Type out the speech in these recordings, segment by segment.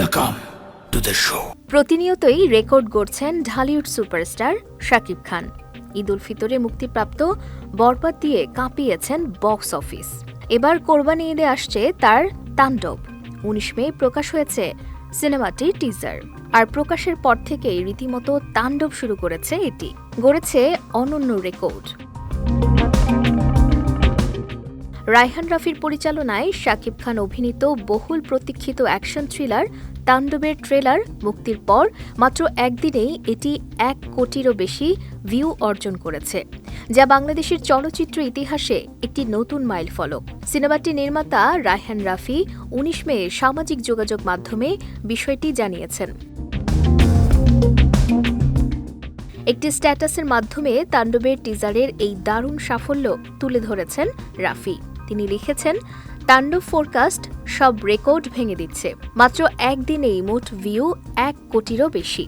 Welcome to the show. প্রতিনিয়তই record গড়ছেন Dhallywood superstar Shakib Khan. Eid ul ফিতরে মুক্তিপ্রাপ্ত বরবাদ দিয়ে কাঁপিয়েছেন বক্স অফিস। এবার কোরবানি ঈদে আসছে তার তাণ্ডব। ১৯ মে প্রকাশ হয়েছে সিনেমাটির টিজার, আর প্রকাশের পর থেকেই রীতিমতো তাণ্ডব শুরু করেছে এটি। গড়েছে অনন্য রেকর্ড। রায়হান রাফির পরিচালনায় শাকিব খান অভিনীত বহুল প্রতীক্ষিত অ্যাকশন থ্রিলার তাণ্ডবের ট্রেলার মুক্তির পর মাত্র একদিনেই এটি ১ কোটিরও বেশি ভিউ অর্জন করেছে, যা বাংলাদেশের চলচ্চিত্র ইতিহাসে একটি নতুন মাইলফলক। সিনেমাটির নির্মাতা রায়হান রাফি ১৯ মে সামাজিক যোগাযোগ মাধ্যমে বিষয়টি জানিয়েছেন। একটি স্ট্যাটাসের মাধ্যমে তাণ্ডবের টিজারের এই দারুণ সাফল্য তুলে ধরেছেন রাফি। তিনি লিখেছেন, তাণ্ডব ফোরকাস্ট সব রেকর্ড ভেঙে দিচ্ছে। মাত্র একদিনেই মোট ভিউ ১ কোটিরও বেশি।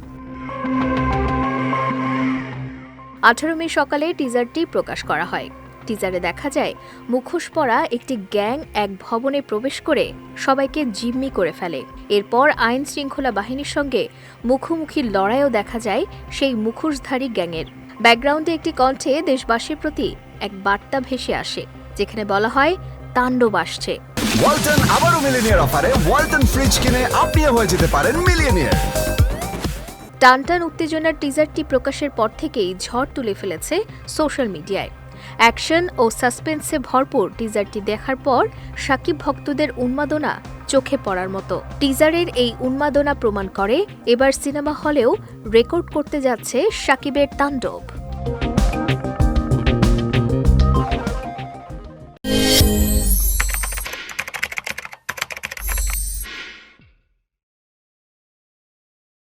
১৮ মে সকালে টিজারটি প্রকাশ করা হয়। টিজারে দেখা যায় মুখোশ পরা একটি গ্যাং এক ভবনে প্রবেশ করে সবাইকে জিম্মি করে ফেলে। এরপর আইন শৃঙ্খলা বাহিনীর সঙ্গে মুখোমুখি লড়াইও দেখা যায় সেই মুখোশধারী গ্যাংয়ের। ব্যাকগ্রাউন্ডে একটি কণ্ঠে দেশবাসীর প্রতি এক বার্তা ভেসে আসে, যেখানে বলা হয় তাণ্ডব আসছে। ওয়ালটন আবারও মিলিয়নিয়ার অফারে ওয়ালটন ফ্রিজ কিনে আপনিও হয়ে যেতে পারেন মিলিয়নিয়ার। টানটান উত্তেজনার টিজারটি প্রকাশের পর থেকেই ঝড় তুলে ফেলেছে সোশ্যাল মিডিয়ায়। অ্যাকশন ও সাসপেন্সে ভরপুর টিজারটি দেখার পর শাকিব ভক্তদের উন্মাদনা চোখে পড়ার মতো। টিজারের এই উন্মাদনা প্রমাণ করে এবার সিনেমা হলেও রেকর্ড করতে যাচ্ছে শাকিবের তাণ্ডব।